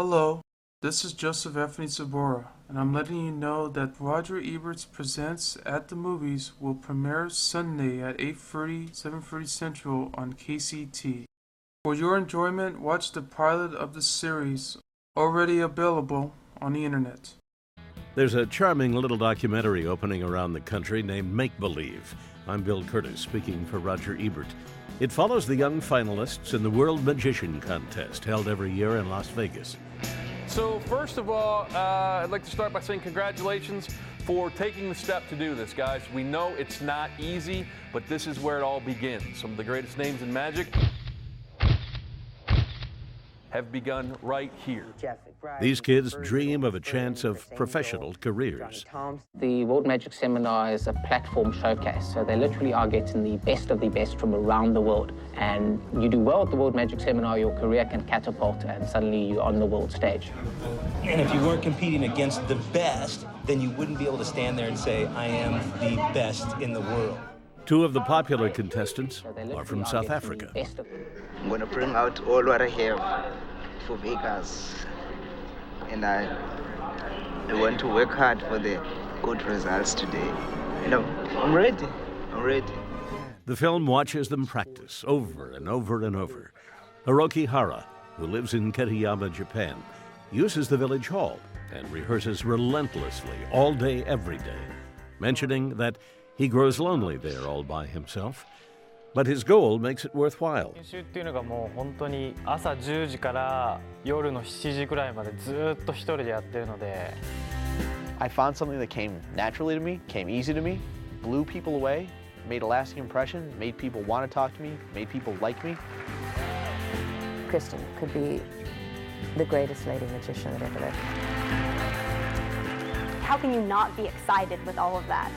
Hello, this is Joseph Anthony Sabora, and I'm letting you know that Roger Ebert's Presents at the Movies will premiere Sunday at 8:30, 7:30 Central on KCT. For your enjoyment, watch the pilot of the series, already available on the internet. There's a charming little documentary opening around the country named Make Believe. I'm Bill Curtis, speaking for Roger Ebert. It follows the young finalists in the World Magician Contest, held every year in Las Vegas. So first of all, I'd like to start by saying congratulations for taking the step to do this, guys. We know it's not easy, but this is where it all begins. Some of the greatest names in magic have begun right here. These kids dream of a chance of professional careers. The World Magic Seminar is a platform showcase, so they literally are getting the best from around the world. And you do well at the World Magic Seminar, your career can catapult, and suddenly you're on the world stage. And if you weren't competing against the best, then you wouldn't be able to stand there and say, I am the best in the world. Two of the popular contestants are from South Africa. I'm going to bring out all what I have for Vegas. And I want to work hard for the good results today. I'm ready. The film watches them practice over and over and over. Hiroki Hara, who lives in Kitayama, Japan, uses the village hall and rehearses relentlessly all day, every day, mentioning that he grows lonely there all by himself. But his goal makes it worthwhile. 練習っていうのがもう本当に朝10時から夜の7時くらいまでずっと一人でやってるので I found something that came naturally to me, came easy to me, blew people away, made a lasting impression, made people want to talk to me, made people like me. Kristen could be the greatest lady magician that ever lived. How can you not be excited with all of that?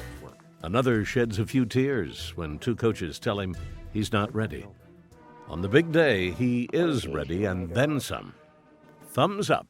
Another sheds a few tears when two coaches tell him he's not ready. On the big day, he is ready and then some. Thumbs up.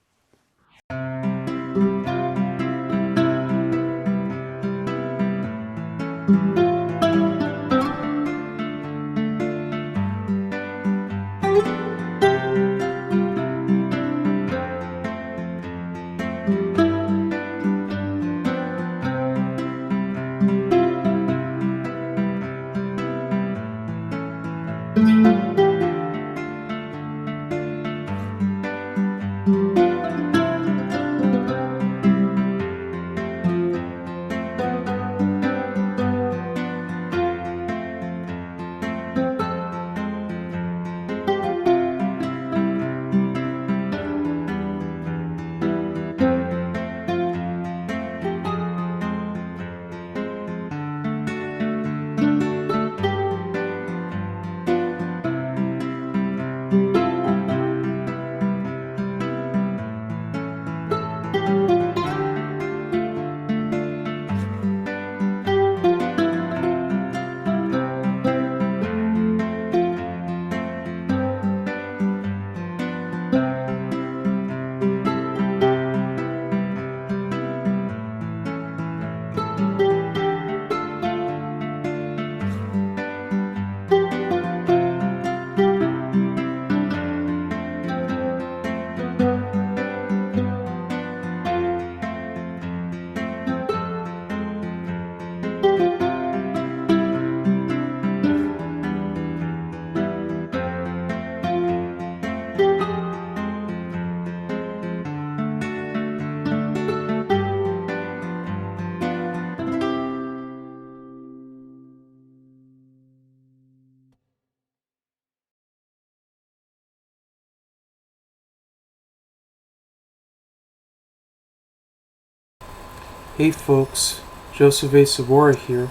Hey folks, Joseph A. Sabora here.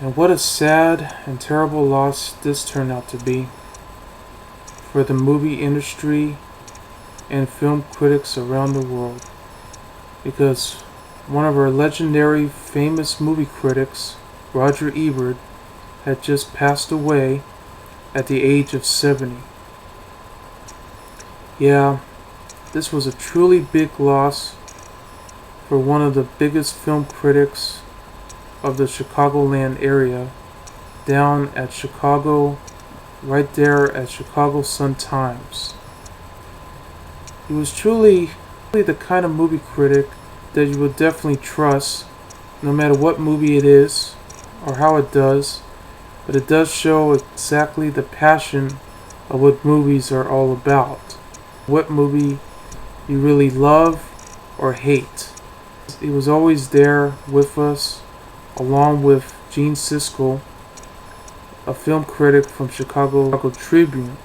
And what a sad and terrible loss this turned out to be for the movie industry and film critics around the world. Because one of our legendary famous movie critics, Roger Ebert, had just passed away at the age of 70. Yeah, this was a truly big loss for one of the biggest film critics of the Chicagoland area, down at Chicago, right there at Chicago Sun-Times. He was truly the kind of movie critic that you would definitely trust, no matter what movie it is or how it does. But it does show exactly the passion of what movies are all about. What movie you really love or hate. He was always there with us, along with Gene Siskel, a film critic from Chicago Tribune.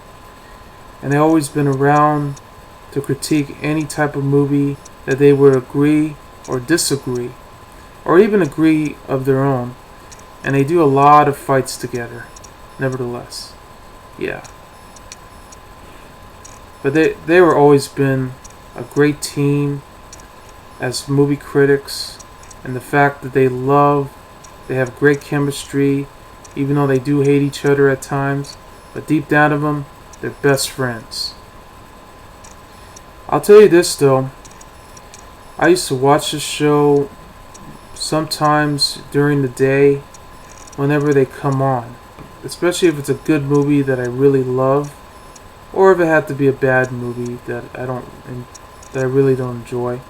And they always been around to critique any type of movie that they would agree or disagree, or even agree of their own. And they do a lot of fights together, nevertheless. Yeah. But they were always been a great team as movie critics, and the fact that they have great chemistry, even though they do hate each other at times, but deep down of them, they're best friends. I'll tell you this though, I used to watch this show sometimes during the day whenever they come on, especially if it's a good movie that I really love, or if it had to be a bad movie that I really don't enjoy.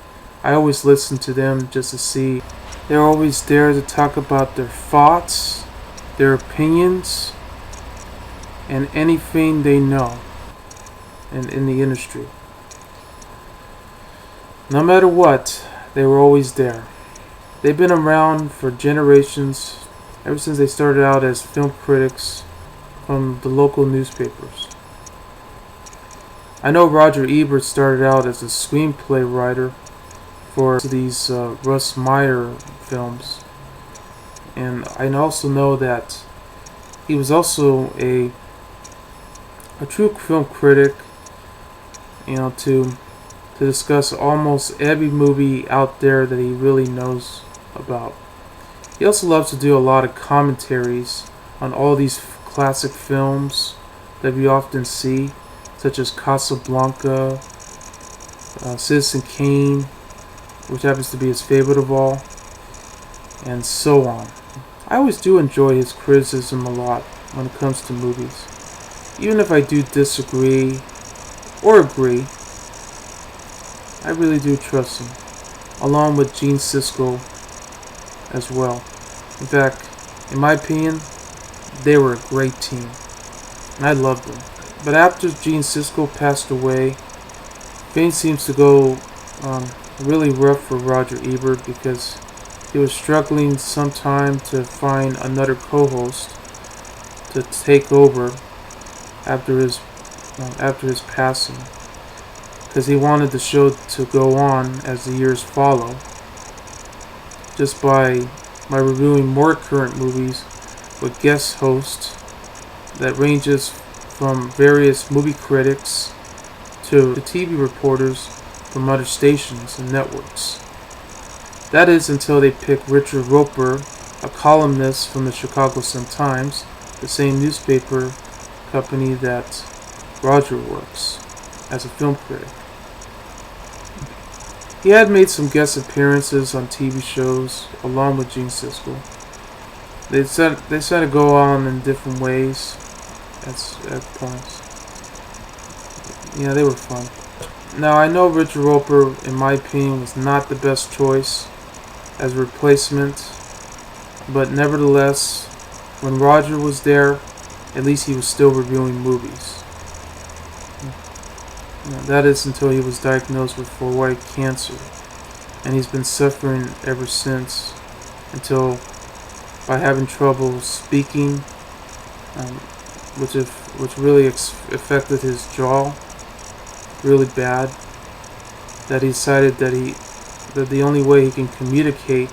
I always listen to them just to see. They're always there to talk about their thoughts, their opinions, and anything they know in the industry. No matter what, they were always there. They've been around for generations, ever since they started out as film critics from the local newspapers. I know Roger Ebert started out as a screenplay writer for these Russ Meyer films, and I also know that he was also a true film critic, to discuss almost every movie out there that he really knows about. He also loves to do a lot of commentaries on all these classic films that we often see, such as Casablanca, Citizen Kane, which happens to be his favorite of all, and so on. I always do enjoy his criticism a lot when it comes to movies. Even if I do disagree or agree, I really do trust him, along with Gene Siskel as well. In fact, in my opinion, they were a great team, and I loved them. But after Gene Siskel passed away, things seems to go really rough for Roger Ebert, because he was struggling sometime to find another co-host to take over after his passing, because he wanted the show to go on as the years follow, just by reviewing more current movies with guest hosts that ranges from various movie critics to TV reporters from other stations and networks. That is until they pick Richard Roeper, a columnist from the Chicago Sun-Times, the same newspaper company that Roger works, as a film critic. He had made some guest appearances on TV shows along with Gene Siskel. They said to go on in different ways at points. Yeah, they were fun. Now, I know Richard Roeper, in my opinion, was not the best choice as a replacement, but nevertheless, when Roger was there, at least he was still reviewing movies. That is until he was diagnosed with forward cancer, and he's been suffering ever since, until by having trouble speaking, which really affected his jaw really bad, that he decided that the only way he can communicate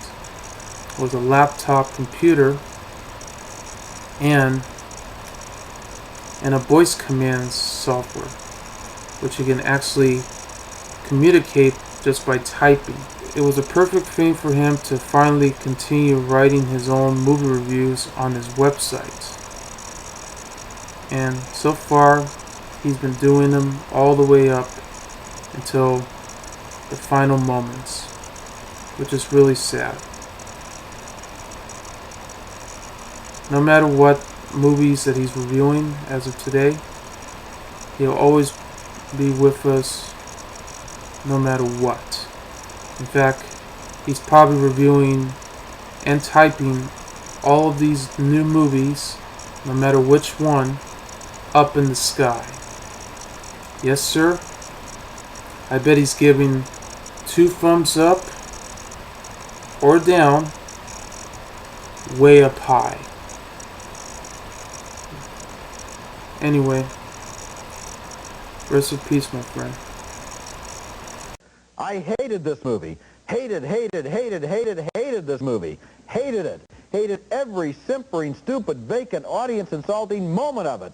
was a laptop computer and a voice command software, which he can actually communicate just by typing. It was a perfect thing for him to finally continue writing his own movie reviews on his website. And so far, he's been doing them all the way up until the final moments, which is really sad. No matter what movies that he's reviewing as of today, he'll always be with us no matter what. In fact, he's probably reviewing and typing all of these new movies, no matter which one, up in the sky. Yes, sir. I bet he's giving 2 thumbs up or down, way up high. Anyway, rest in peace, my friend. I hated this movie. Hated this movie. Hated it. Hated every simpering, stupid, vacant, audience-insulting moment of it.